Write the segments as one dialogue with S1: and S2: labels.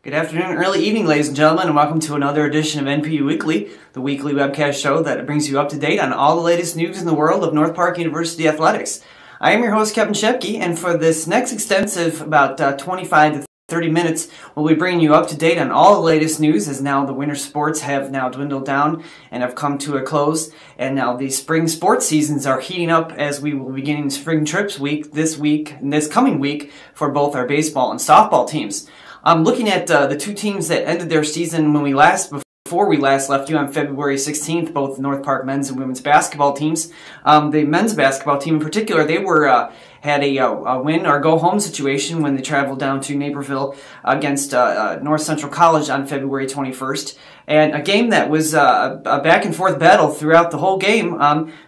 S1: Good afternoon, early evening, ladies and gentlemen, and welcome to another edition of NPU Weekly, the weekly webcast show that brings you up to date on all the latest news in the world of North Park University athletics. I am your host, Kevin Shepke, and for this next extensive, about 25 to 30 minutes, we'll be bringing you up to date on all the latest news as now the winter sports have now dwindled down and have come to a close, and now the spring sports seasons are heating up as we will be beginning spring trips this week and this coming week for both our baseball and softball teams. I'm looking at the two teams that ended their season before we last left you on February 16th, both North Park men's and women's basketball teams. The men's basketball team in particular, they had a win or go home situation when they traveled down to Naperville against North Central College on February 21st. And a game that was a back and forth battle throughout the whole game.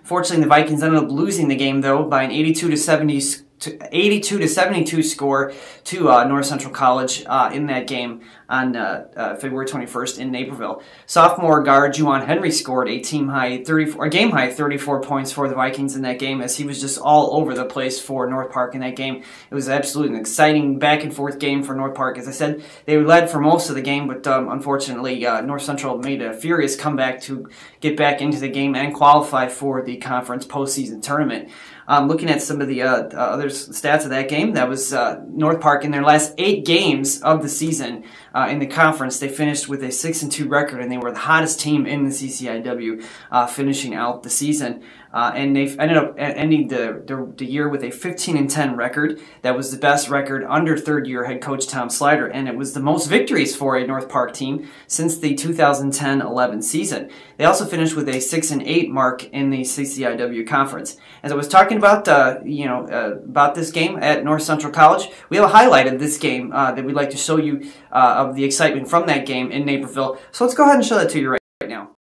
S1: Fortunately, the Vikings ended up losing the game though by an 82 to 72 score to North Central College in that game on February 21st in Naperville. Sophomore guard Juwan Henry scored a game high 34 points for the Vikings in that game, as he was just all over the place for North Park in that game. It was absolutely an exciting back and forth game for North Park. As I said, they led for most of the game, but unfortunately North Central made a furious comeback to get back into the game and qualify for the conference postseason tournament. Looking at some of the other stats of that game, that was North Park in their last 8 games of the season in the conference. They finished with a 6-2 record, and they were the hottest team in the CCIW, finishing out the season. And they've ended up ending the year with a 15-10 record. That was the best record under third-year head coach Tom Slider, and it was the most victories for a North Park team since the 2010-11 season. They also finished with a 6-8 mark in the CCIW conference. As I was talking about, about this game at North Central College, we have a highlight of this game that we'd like to show you of the excitement from that game in Naperville. So let's go ahead and show that to you right now.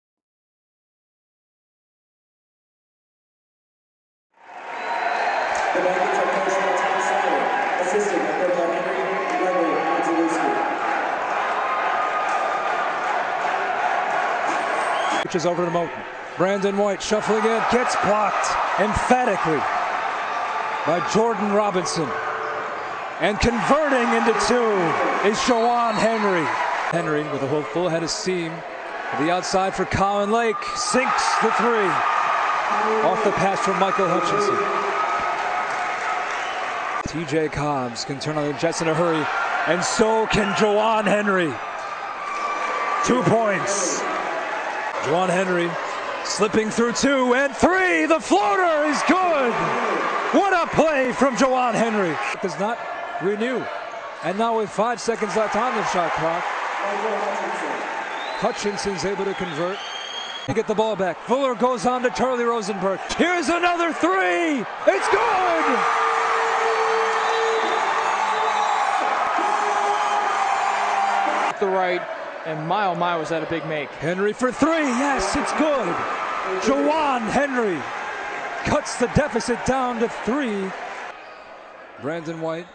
S2: Which is over to Moten. Brandon White shuffling in, gets blocked emphatically by Jordan Robinson. And converting into 2 is Juwan Henry. Henry with a full head of steam. To the outside for Colin Lake. Sinks the 3. Off the pass from Michael Hutchinson. TJ Cobbs can turn on the Jets in a hurry. And so can Juwan Henry. 2 points. Juwan Henry slipping through 2 and 3. The floater is good. What a play from Juwan Henry. It does not renew. And now with 5 seconds left on the shot clock, Hutchinson's able to convert. To get the ball back. Fuller goes on to Charlie Rosenberg. Here's another 3. It's good.
S3: The right, and my oh my was that a big make.
S2: Henry for 3. Yes, it's good. Juwan Henry cuts the deficit down to 3. Brandon White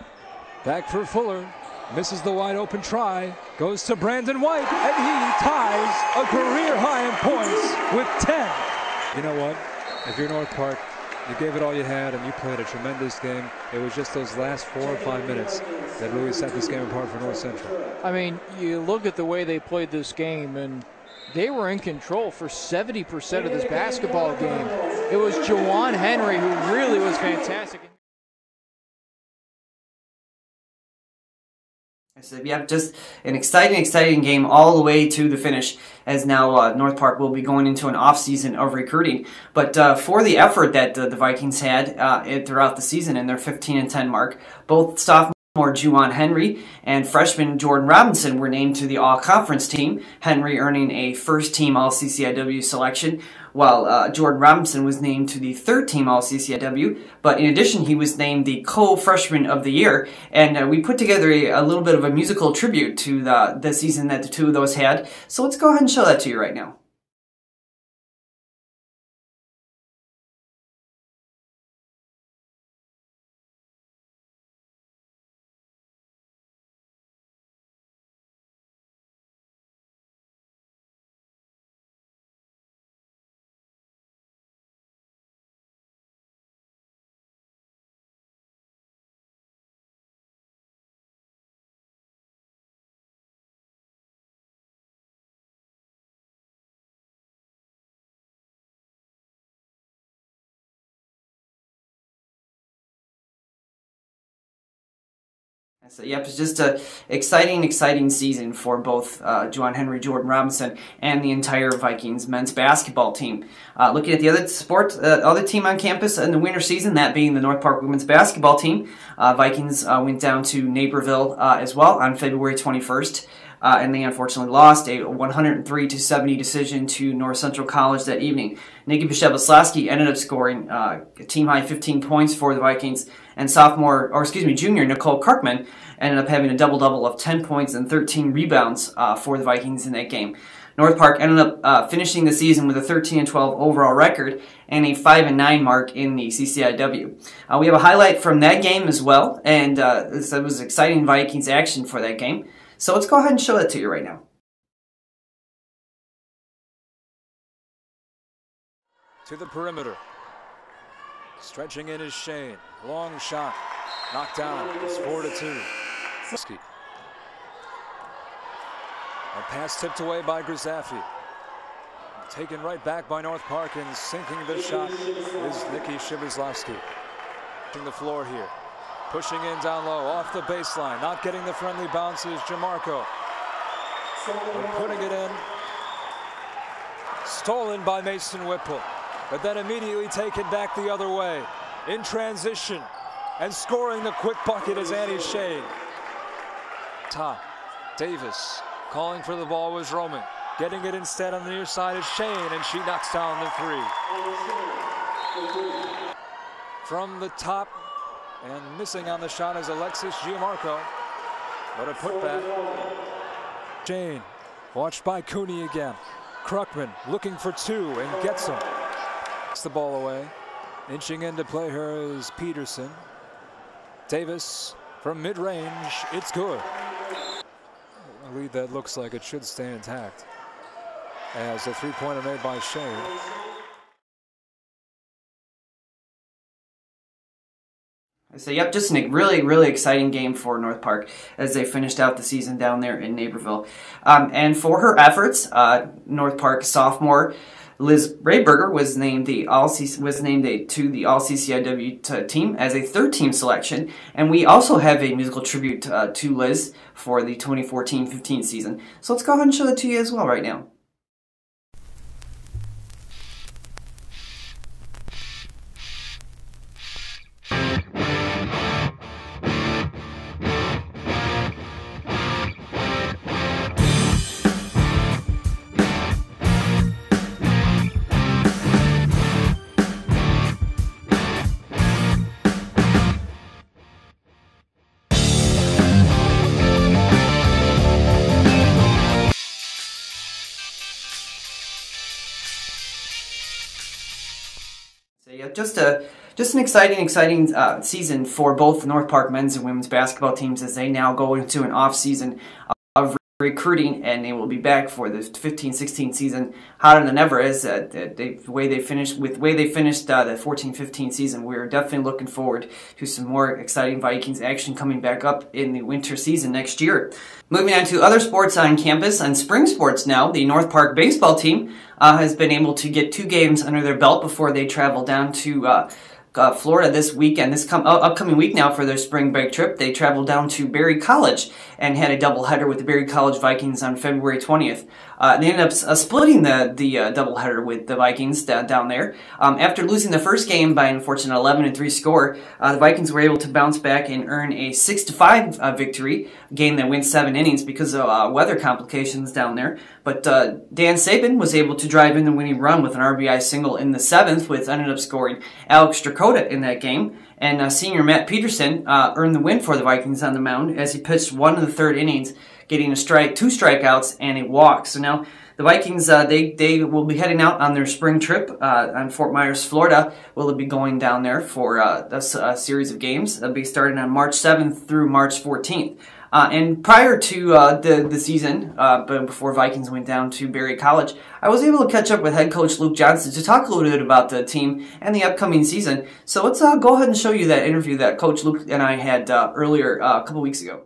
S2: back for Fuller. Misses the wide open try. Goes to Brandon White, and he ties a career high in points with 10. You know what? If you're North Park, you gave it all you had and you played a tremendous game. It was just those last 4 or 5 minutes that really set this game apart for North Central.
S3: I mean, you look at the way they played this game, and they were in control for 70% of this basketball game. It was Juwan Henry who really was fantastic.
S1: I said, yeah, just an exciting game all the way to the finish, as now North Park will be going into an off-season of recruiting. But for the effort that the Vikings had throughout the season in their 15-10 mark, both sophomore Juwan Henry and freshman Jordan Robinson were named to the all-conference team, Henry earning a first-team All-CCIW selection, while Jordan Robinson was named to the third-team All-CCIW. But in addition, he was named the co-freshman of the year, and we put together a little bit of a musical tribute to the season that the two of those had. So let's go ahead and show that to you right now. So, yep, it's just an exciting season for both Juwan Henry, Jordan Robinson, and the entire Vikings men's basketball team. Looking at the other team on campus in the winter season, that being the North Park women's basketball team, Vikings went down to Naperville as well on February 21st. And they unfortunately lost a 103-70 decision to North Central College that evening. Nikki Bishevslavsky ended up scoring a team-high 15 points for the Vikings, and junior Nicole Kirkman ended up having a double-double of 10 points and 13 rebounds for the Vikings in that game. North Park ended up finishing the season with a 13-12 overall record and a 5-9 mark in the CCIW. We have a highlight from that game as well, and it was exciting Vikings action for that game. So let's go ahead and show that to you right now.
S2: To the perimeter. Stretching in is Shane. Long shot. Knocked down. It's 4-2. A pass tipped away by Grizafi. Taken right back by North Park, and sinking the shot is Nikki Shibazlowski. Pushing the floor here. Pushing in down low, off the baseline. Not getting the friendly bounces, Jamarco. And putting it in. Stolen by Mason Whipple. But then immediately taken back the other way. In transition. And scoring the quick bucket is Annie Shea. Top. Davis. Calling for the ball was Roman. Getting it instead on the near side is Shane, and she knocks down the three. From the top. And missing on the shot is Alexis Giamarco. But a putback. Shane, watched by Cooney again. Krukman looking for two and gets him. Gets the ball away. Inching in to play her is Peterson. Davis from mid-range. It's good. A lead that looks like it should stay intact. As a three-pointer made by Shane.
S1: So, yep, just a really exciting game for North Park as they finished out the season down there in Naperville. And for her efforts, North Park sophomore Liz Rayberger was named to the All-CCIW team as a third-team selection. And we also have a musical tribute to Liz for the 2014-15 season. So let's go ahead and show that to you as well right now. So yeah, just an exciting season for both the North Park men's and women's basketball teams as they now go into an off season of recruiting, and they will be back for the 15-16 season hotter than ever. As the way they finished the 14-15 season, we're definitely looking forward to some more exciting Vikings action coming back up in the winter season next year. Moving on to other sports on campus and spring sports now, the North Park baseball team has been able to get 2 games under their belt before they travel down to Florida this weekend. This upcoming week now for their spring break trip, they traveled down to Berry College and had a doubleheader with the Berry College Vikings on February 20th. They ended up splitting the doubleheader with the Vikings down there. After losing the first game by an unfortunate 11-3 score, the Vikings were able to bounce back and earn a 6-5 victory, a game that went 7 innings because of weather complications down there. But Dan Sabin was able to drive in the winning run with an RBI single in the 7th, which ended up scoring Alex Strakota in that game. And senior Matt Peterson earned the win for the Vikings on the mound as he pitched 1 in the 3rd innings, getting 2 strikeouts and a walk. So now the Vikings, they will be heading out on their spring trip on Fort Myers, Florida. Will be going down there for a series of games. They'll be starting on March 7th through March 14th. And prior to the season, but before Vikings went down to Berry College, I was able to catch up with head coach Luke Johnson to talk a little bit about the team and the upcoming season. So let's go ahead and show you that interview that Coach Luke and I had earlier a couple weeks ago.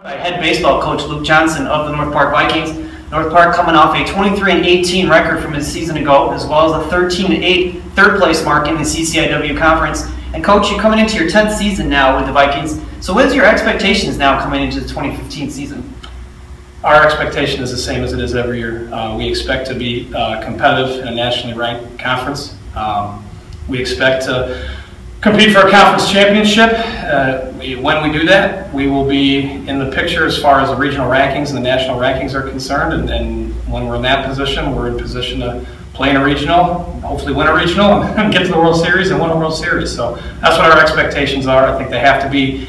S1: Head baseball coach Luke Johnson of the North Park Vikings. North Park coming off a 23-18 record from his season ago, as well as a 13-8 third place mark in the CCIW conference. And Coach, you're coming into your 10th season now with the Vikings. So what is your expectations now coming into the 2015 season?
S4: Our expectation is the same as it is every year. We expect to be competitive in a nationally ranked conference. We expect to compete for a conference championship. When we do that, we will be in the picture as far as the regional rankings and the national rankings are concerned. And when we're in that position, we're in position to play in a regional, hopefully win a regional, and get to the World Series and win a World Series. So that's what our expectations are. I think they have to be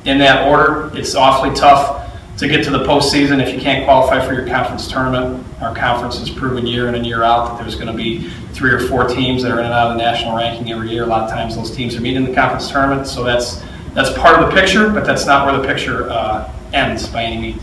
S4: in that order. It's awfully tough to get to the postseason if you can't qualify for your conference tournament. Our conference has proven year in and year out that there's going to be 3 or 4 teams that are in and out of the national ranking every year. A lot of times those teams are meeting in the conference tournament, so that's part of the picture, but that's not where the picture ends by any means.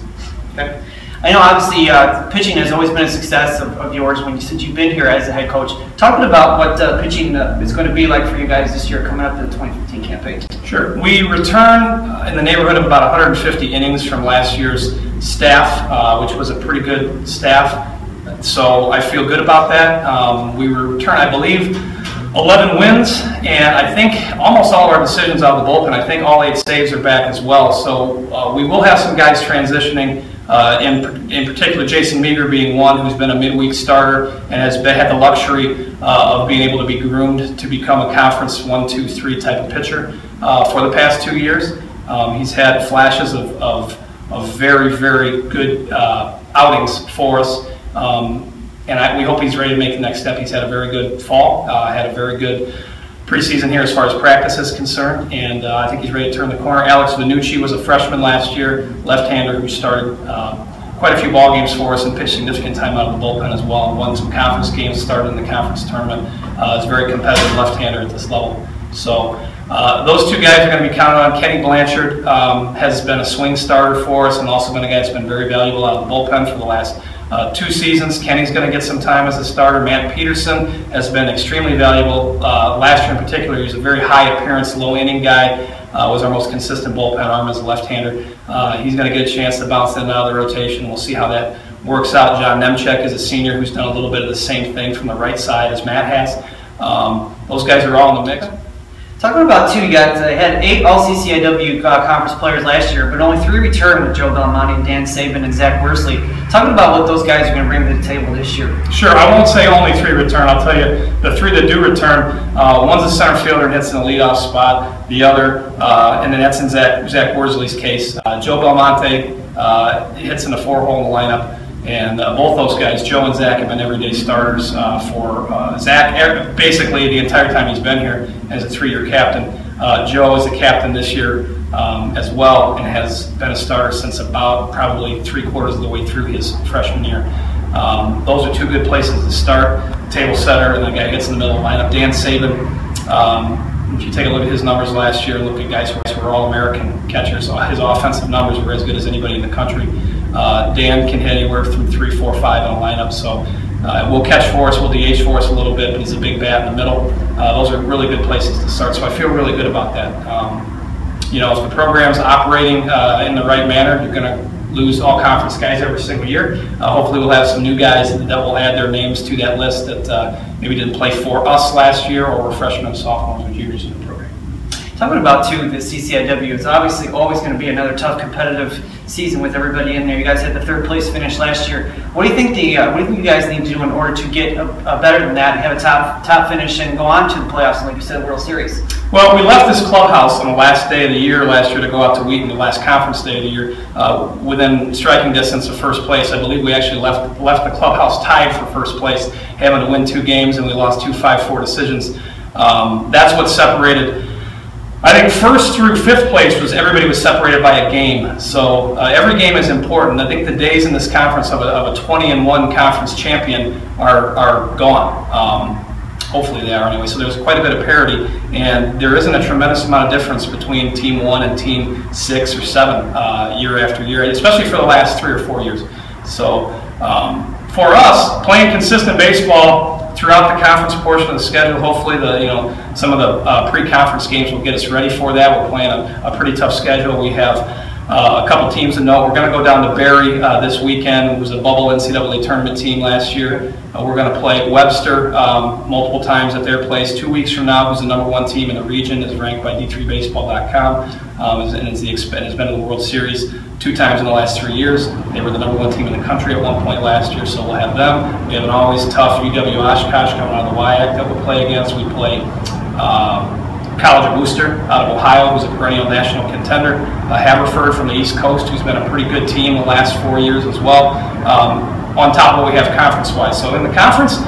S1: Okay. I know obviously pitching has always been a success of yours since you've been here as a head coach. Talk about what pitching is going to be like for you guys this year coming up to the 2015 campaign.
S4: Sure. We return in the neighborhood of about 150 innings from last year's staff, which was a pretty good staff. So I feel good about that. We return, I believe, 11 wins, and I think almost all of our decisions out of the bullpen. I think all 8 saves are back as well. So we will have some guys transitioning. In particular, Jason Meager being one who's been a midweek starter and has had the luxury of being able to be groomed to become a conference 1, 2, 3 type of pitcher for the past 2 years. He's had flashes of very, very good outings for us. And we hope he's ready to make the next step. He's had a very good fall, had a very good preseason here as far as practice is concerned, and I think he's ready to turn the corner. Alex Vanucci was a freshman last year, left-hander who started quite a few ball games for us and pitched significant time out of the bullpen as well, and won some conference games, started in the conference tournament. Is a very competitive left-hander at this level. So those 2 guys are going to be counted on. Kenny Blanchard has been a swing starter for us and also been a guy that's been very valuable out of the bullpen for the last 2 seasons. Kenny's going to get some time as a starter. Matt Peterson has been extremely valuable. Last year in particular, he was a very high appearance, low inning guy. Was our most consistent bullpen arm as a left-hander. He's going to get a chance to bounce in and out of the rotation. We'll see how that works out. John Nemchek is a senior who's done a little bit of the same thing from the right side as Matt has. Those guys are all in the mix.
S1: Talking about 2, you got had 8 All-CCIW conference players last year, but only 3 returned with Joe Belmonte, Dan Saban, and Zach Worsley. Talking about what those guys are going to bring to the table this year.
S4: Sure, I won't say only 3 return. I'll tell you the 3 that do return. One's a center fielder and hits in the leadoff spot. The other, and then that's in Zach Worsley's case. Joe Belmonte hits in the 4-hole in the lineup. And both those guys, Joe and Zach, have been everyday starters for Zach basically the entire time he's been here as a 3-year captain. Joe is a captain this year as well and has been a starter since about probably 3/4 of the way through his freshman year. Those are 2 good places to start. Table setter and the guy gets in the middle of the lineup. Dan Saban, if you take a look at his numbers last year, look at guys who were All-American catchers, his offensive numbers were as good as anybody in the country. Dan can hit anywhere from 3, 4, 5 in a lineup, so we'll catch for us, we'll DH for us a little bit, but he's a big bat in the middle. Those are really good places to start, so I feel really good about that. If the program's operating in the right manner, you're going to lose all conference guys every single year. Hopefully we'll have some new guys that will add their names to that list that maybe didn't play for us last year or were freshmen, sophomores, or juniors in the program.
S1: Talking about, too, the CCIW, it's obviously always going to be another tough competitive season with everybody in there. You guys had the 3rd place finish last year. What do you think you guys need to do in order to get better than that and have a top finish and go on to the playoffs and, like you said, World Series?
S4: Well, we left this clubhouse on the last day of the year last year to go out to Wheaton, the last conference day of the year, within striking distance of first place. I believe we actually left the clubhouse tied for first place, having to win 2 games, and we lost 2 5-4 decisions. That's what separated. I think 1st through 5th place was everybody was separated by a game. So every game is important. I think the days in this conference of a 20-1 conference champion are gone. Hopefully they are anyway. So there's quite a bit of parity, and there isn't a tremendous amount of difference between Team 1 and Team 6 or 7 year after year, especially for the last 3 or 4 years. So for us, playing consistent baseball throughout the conference portion of the schedule, hopefully some of the pre-conference games will get us ready for that. We're playing a pretty tough schedule. We have A couple teams to note, we're going to go down to Barry this weekend. It was a bubble NCAA tournament team last year. We're going to play Webster multiple times at their place 2 weeks from now, who's the #1 team in the region, is ranked by D3Baseball.com, and has been in the World Series 2 times in the last 3 years. They were the #1 team in the country at one point last year, so we'll have them. We have an always tough UW Oshkosh coming out of the WIAC that we'll play against. We play College of Worcester out of Ohio, who's a perennial national contender. Haverford from the East Coast, who's been a pretty good team the last 4 years as well. On top of what we have conference-wise. So in the conference,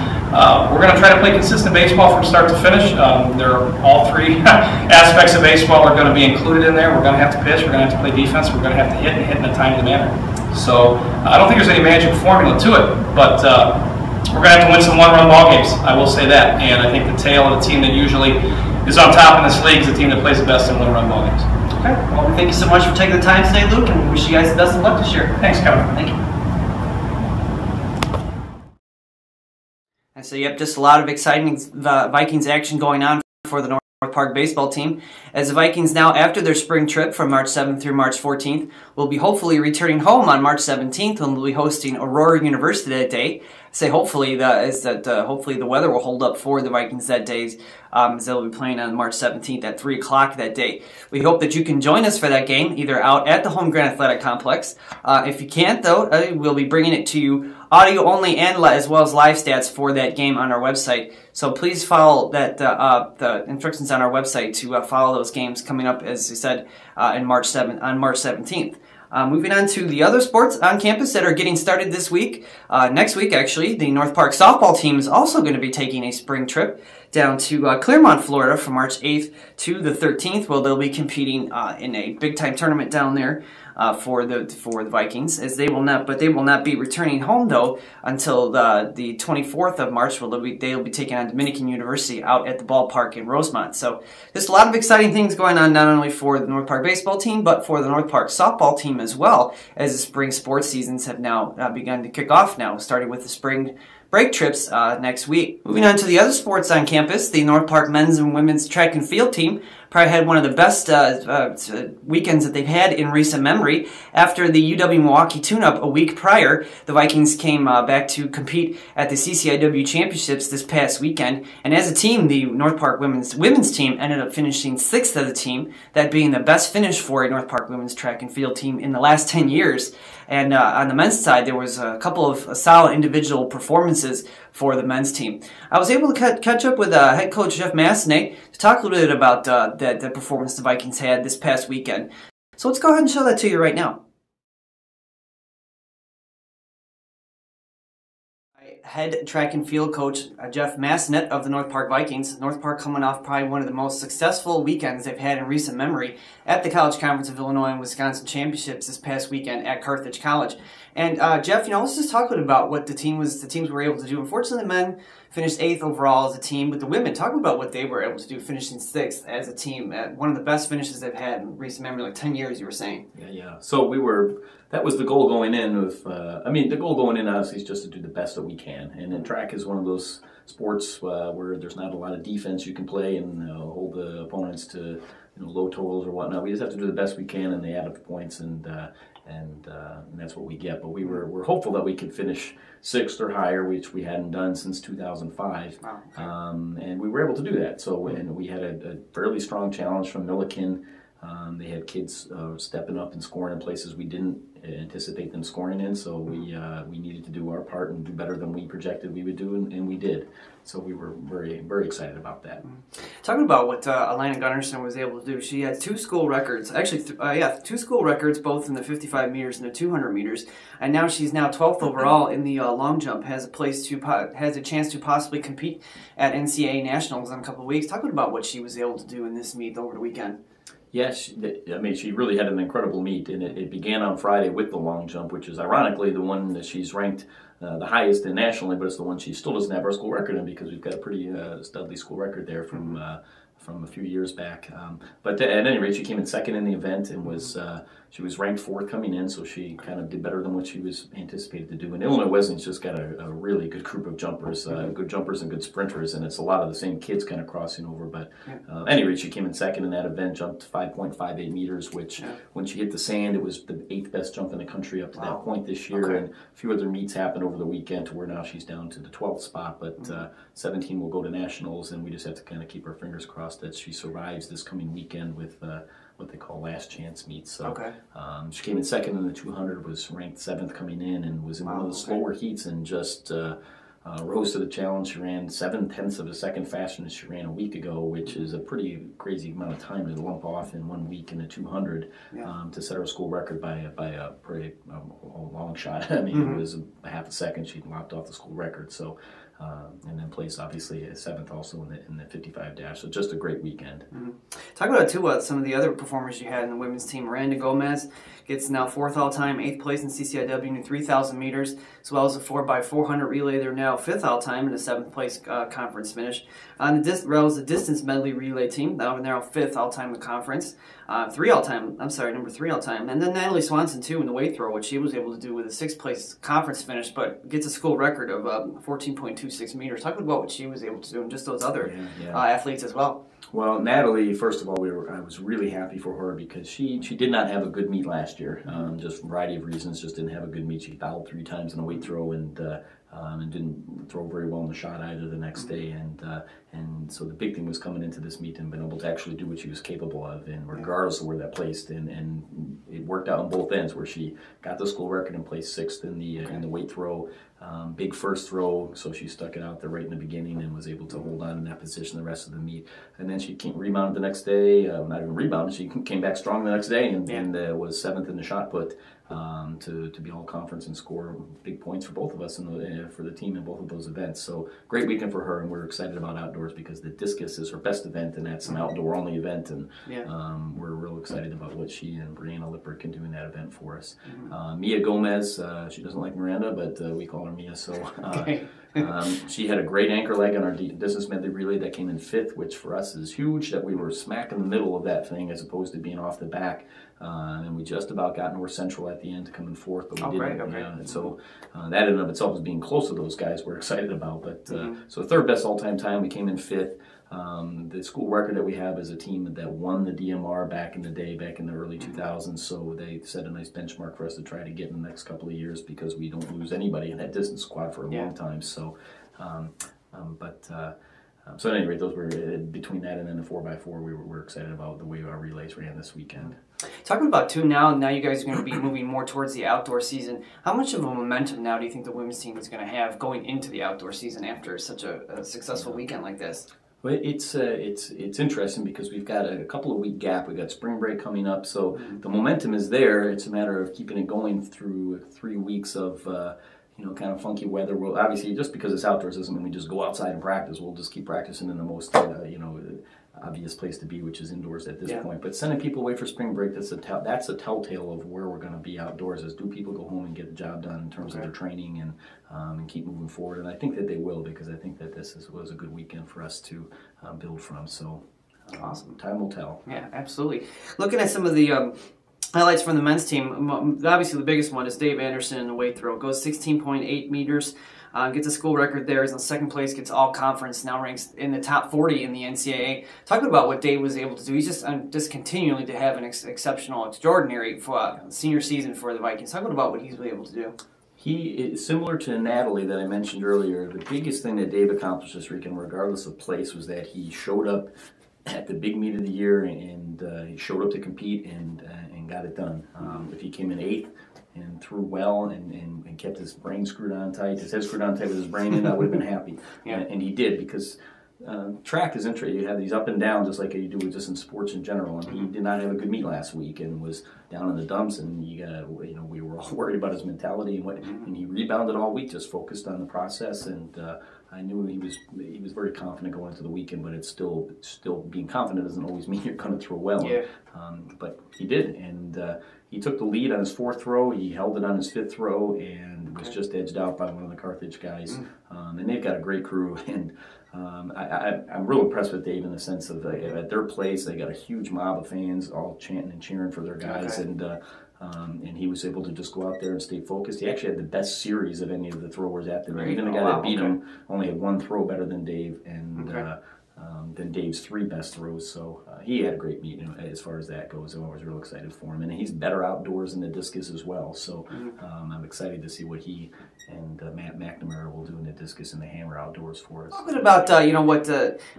S4: we're going to try to play consistent baseball from start to finish. All 3 aspects of baseball are going to be included in there. We're going to have to pitch, we're going to have to play defense, we're going to have to hit and hit in a timely manner. So I don't think there's any magic formula to it, but we're going to have to win some one-run ball games. I will say that. And I think the tail of the team that usually is on top in this league is the team that plays the best in one-run ball games.
S1: Okay. Well, thank you so much for taking the time today, Luke, and we wish you guys the best of luck this year.
S4: Thanks, Kevin.
S1: Thank you. And so, yep, just a lot of exciting Vikings action going on for the North Park baseball team, as the Vikings now, after their spring trip from March 7th through March 14th, will be hopefully returning home on March 17th, when we'll be hosting Aurora University that day. Say hopefully hopefully the weather will hold up for the Vikings that day, as they'll be playing on March 17th at 3 o'clock that day. We hope that you can join us for that game, either out at the Home Grand Athletic Complex. If you can't, though, we'll be bringing it to you audio only, and as well as live stats for that game on our website. So please follow that the instructions on our website to follow those games coming up, as I said, on March 17th. Moving on to the other sports on campus that are getting started this week. Next week, actually, the North Park softball team is also going to be taking a spring trip down to Clermont, Florida from March 8th to the 13th, where they'll be competing in a big-time tournament down there for the Vikings, as they will not be returning home, though, until the 24th of March, where they'll be taking on Dominican University out at the ballpark in Rosemont. So there's a lot of exciting things going on, not only for the North Park baseball team, but for the North Park softball team as well, as the spring sports seasons have now begun to kick off now, starting with the spring break trips next week. Moving on to the other sports on campus, the North Park men's and women's track and field team probably had one of the best weekends that they've had in recent memory. After the UW-Milwaukee tune-up a week prior, the Vikings came back to compete at the CCIW Championships this past weekend, and as a team, the North Park women's team ended up finishing 6th of the team, that being the best finish for a North Park women's track and field team in the last 10 years. And on the men's side, there was a couple of solid individual performances for the men's team. I was able to catch up with head coach Jeff Massenet to talk a little bit about that performance the Vikings had this past weekend. So let's go ahead and show that to you right now. Head track and field coach Jeff Massenet of the North Park Vikings. North Park coming off probably one of the most successful weekends they've had in recent memory at the College Conference of Illinois and Wisconsin Championships this past weekend at Carthage College. And Jeff, let's just talk a bit about what the teams were able to do. Unfortunately, the men finished 8th overall as a team, but the women, talk about what they were able to do, finishing 6th as a team at one of the best finishes they've had in recent memory, like 10 years, you were saying.
S5: Yeah. So that was the goal going in. The goal going in, honestly, is just to do the best that we can. And then track is one of those sports where there's not a lot of defense you can play and hold the opponents to low totals or whatnot. We just have to do the best we can, and they add up the points, and that's what we get. But we're hopeful that we could finish 6th or higher, which we hadn't done since 2005.
S1: Wow.
S5: And we were able to do that. So and we had a fairly strong challenge from Milliken. They had kids stepping up and scoring in places we didn't anticipate them scoring in, so we needed to do our part and do better than we projected we would do, and we did. So we were very, very excited about that.
S1: Talking about what Alana Gunnarsson was able to do, she had 2 school records, actually 2 school records, both in the 55 meters and the 200 meters, and now she's 12th overall in the long jump, has a chance to possibly compete at NCAA Nationals in a couple of weeks. Talking about what she was able to do in this meet over the weekend.
S5: Yes, she really had an incredible meet, and it began on Friday with the long jump, which is ironically the one that she's ranked the highest in nationally, but it's the one she still doesn't have our school record in, because we've got a pretty studly school record there from from a few years back. But at any rate, she came in second in the event and was she was ranked fourth coming in, so she kind of did better than what she was anticipated to do. And Illinois Wesleyan's just got a really good group of jumpers, good jumpers and good sprinters, and it's a lot of the same kids kind of crossing over. But at any rate, she came in second in that event, jumped 5.58 meters, which when she hit the sand, it was the 8th best jump in the country up to that point this year. And a few other meets happened over the weekend to where now she's down to the 12th spot, but 17 will go to nationals, and we just have to kind of keep our fingers crossed that she survives this coming weekend with what they call last chance meets. So she came in second in the 200, was ranked 7th coming in, and was in one of the slower heats and just rose to the challenge. She ran 7/10 of a second faster than she ran a week ago, which is a pretty crazy amount of time to lump off in 1 week in the 200 to set her school record by a pretty long shot. I mean, it was a half a second she lopped off the school record. So. And then placed obviously 7th also in the 55 dash. So just a great weekend.
S1: Talk about too some of the other performers you had in the women's team. Miranda Gomez gets now 4th all time, 8th place in CCIW in 3,000 meters, as well as a 4x400 relay. They're now 5th all time in a 7th place conference finish. On the distance medley relay team, they're now 5th all time in the conference. Number 3 all time. And then Natalie Swanson too in the weight throw, which she was able to do with a 6th place conference finish, but gets a school record of 14.26 meters. Talk about what she was able to do and just those other athletes as well.
S5: Well, Natalie, first of all, I was really happy for her because she did not have a good meet last year. Just for a variety of reasons, just didn't have a good meet. She fouled 3 times in a weight throw and didn't throw very well in the shot either the next day. And so the big thing was coming into this meet and being able to actually do what she was capable of, and regardless of where that placed. And it worked out on both ends, where she got the school record and placed 6th in the weight throw. Big first throw, so she stuck it out there right in the beginning and was able to hold on in that position the rest of the meet. And then she rebounded the next day, not even rebounded, she came back strong the next day and was 7th in the shot put to be all conference and score big points for both of us for the team in both of those events. So great weekend for her, and we're excited about outdoors because the discus is her best event, and that's an outdoor only event, and we're real excited about what she and Brianna Lippert can do in that event for us. Mia Gomez, she doesn't like Miranda, but we call her Mia, so she had a great anchor leg on our distance medley relay that came in 5th, which for us is huge, that we were smack in the middle of that thing as opposed to being off the back. And we just about got North Central at the end to come in 4th, but we didn't. And so that in and of itself is being close to those guys we're excited about. But so 3rd best all-time time, we came in 5th. The school record that we have is a team that won the DMR back in the day, back in the early 2000s. So they set a nice benchmark for us to try to get in the next couple of years because we don't lose anybody in that distance squad for a long time. So, so at any rate, those were between that and then the 4x4. We're excited about the way our relays ran this weekend.
S1: Talking about too now you guys are going to be moving more towards the outdoor season. How much of a momentum now do you think the women's team is going to have going into the outdoor season after such a successful weekend like this?
S5: Well, it's interesting because we've got a couple of week gap. We've got spring break coming up, so the momentum is there. It's a matter of keeping it going through 3 weeks of kind of funky weather. Well, obviously, just because it's outdoors doesn't mean we just go outside and practice. We'll just keep practicing in the most obvious place to be, which is indoors at this point. But sending people away for spring break, that's a telltale of where we're going to be outdoors. Is do people go home and get the job done in terms of their training and keep moving forward? And I think that they will, because I think that this was a good weekend for us to build from. So
S1: awesome.
S5: Time will tell.
S1: Yeah, absolutely. Looking at some of the highlights from the men's team, obviously the biggest one is Dave Anderson in the weight throw. Goes 16.8 meters. Gets a school record there. Is in 2nd place. Gets all conference. Now ranks in the top 40 in the NCAA. Talking about what Dave was able to do, he's just continuing to have an exceptional, extraordinary senior season for the Vikings. Talking about what he's been able to do.
S5: He is similar to Natalie that I mentioned earlier. The biggest thing that Dave accomplished this weekend, regardless of place, was that he showed up at the big meet of the year and he showed up to compete and got it done. If he came in 8th and threw well and kept his brain screwed on tight, his head screwed on tight with his brain in, I would have been happy. And he did, because track is interesting. You have these up and downs just like you do just in sports in general. And he did not have a good meet last week and was down in the dumps. And we were all worried about his mentality and he rebounded all week, just focused on the process. And I knew he was very confident going into the weekend. But it's still being confident doesn't always mean you're going to throw well. But he did, and he took the lead on his 4th throw. He held it on his 5th throw and was just edged out by one of the Carthage guys. and they've got a great crew. And I'm real impressed with Dave in the sense of at their place they got a huge mob of fans all chanting and cheering for their guys, and he was able to just go out there and stay focused. He actually had the best series of any of the throwers at the meet. Even the guy that beat him only had one throw better than Dave, and than Dave's 3 best throws. So he had a great meet, as far as that goes. I was real excited for him, and he's better outdoors in the discus as well. So I'm excited to see what he and Matt McNamara will do in the discus and the hammer outdoors for us.
S1: A little bit about what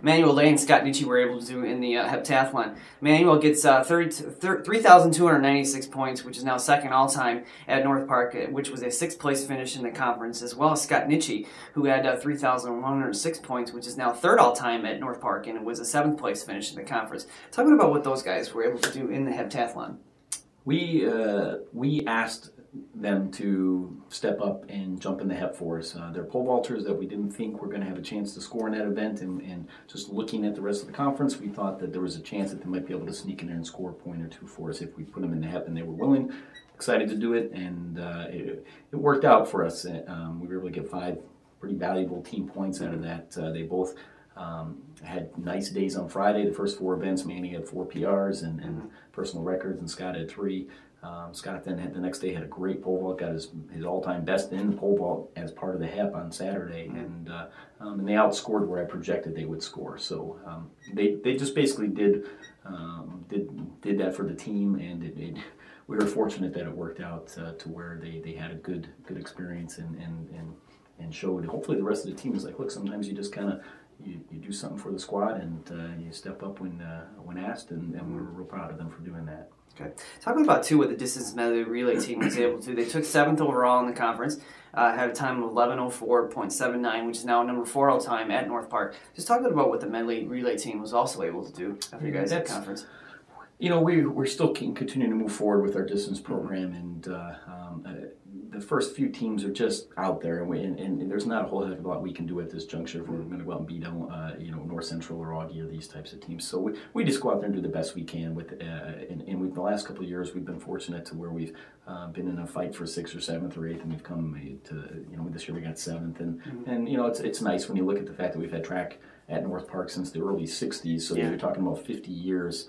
S1: Manuel Lay and Scott Nietzsche were able to do in the heptathlon. Manuel gets 3,296 points, which is now second all-time at North Park, which was a 6th place finish in the conference, as well as Scott Nietzsche, who had 3,106 points, which is now 3rd all-time at North Park, and it was a 7th place finish in the conference. Talking about what those guys were able to do in the heptathlon.
S5: We asked them to step up and jump in the hep for us. They're pole vaulters that we didn't think were going to have a chance to score in that event, and just looking at the rest of the conference, we thought that there was a chance that they might be able to sneak in there and score a point or 2 for us if we put them in the hep, and they were willing. Excited to do it, and it worked out for us. We were able to get 5 pretty valuable team points out of that. They both had nice days on Friday. The first 4 events, Manny had 4 PRs and personal records, and Scott had 3. Scott then the next day had a great pole vault, got his all-time best in the pole vault as part of the HEP on Saturday, and they outscored where I projected they would score. So they just basically did that for the team, and we were fortunate that it worked out to where they had a good experience and showed. Hopefully the rest of the team is like, look, sometimes you just kind of you do something for the squad, and you step up when asked, and we're real proud of them for doing that.
S1: Okay. Talking about, too, what the distance medley relay team was able to do. They took 7th overall in the conference, had a time of 11:04.79, which is now number 4 all time at North Park. Just talking about what the medley relay team was also able to do after you guys at the conference.
S5: We're still continuing to move forward with our distance program, and the first few teams are just out there, and there's not a whole heck of a lot we can do at this juncture if we're going to go out and beat North Central or Augie or these types of teams. So we just go out there and do the best we can with, and the last couple of years we've been fortunate to where we've been in a fight for 6th or 7th or 8th, and we've come to this year we got 7th, and it's nice when you look at the fact that we've had track at North Park since the early 60s. So you're talking about 50 years.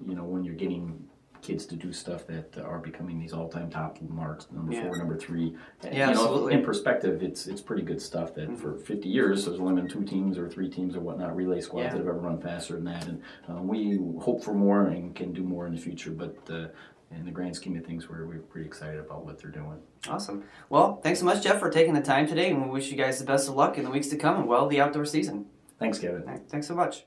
S5: When you're getting kids to do stuff that are becoming these all-time top marks, number 4, number 3.
S1: Absolutely.
S5: In perspective, it's pretty good stuff that for 50 years, there's only been 2 teams or 3 teams or whatnot, relay squads that have ever run faster than that. And we hope for more and can do more in the future, but in the grand scheme of things, we're pretty excited about what they're doing.
S1: Awesome. Well, thanks so much, Jeff, for taking the time today, and we wish you guys the best of luck in the weeks to come and the outdoor season.
S5: Thanks, Kevin.
S1: Thanks so much.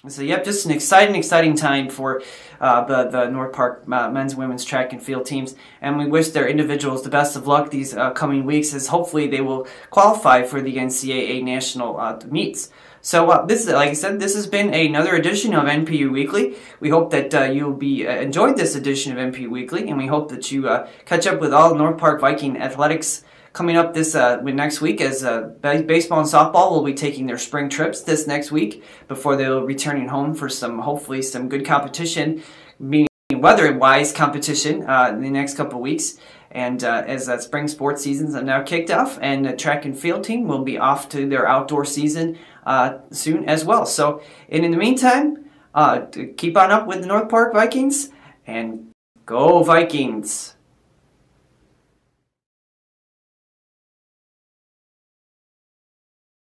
S1: So, just an exciting time for the North Park men's and women's track and field teams, and we wish their individuals the best of luck these coming weeks, as hopefully they will qualify for the NCAA national meets. So, this is, like I said, this has been another edition of NPU Weekly. We hope that you'll be enjoyed this edition of NPU Weekly, and we hope that you catch up with all North Park Viking athletics coming up this next week, as baseball and softball will be taking their spring trips this next week before they'll be returning home for hopefully some good competition, meaning weather-wise competition in the next couple of weeks. And as that spring sports seasons are now kicked off, and the track and field team will be off to their outdoor season soon as well. So, and in the meantime, keep on up with the North Park Vikings, and go Vikings!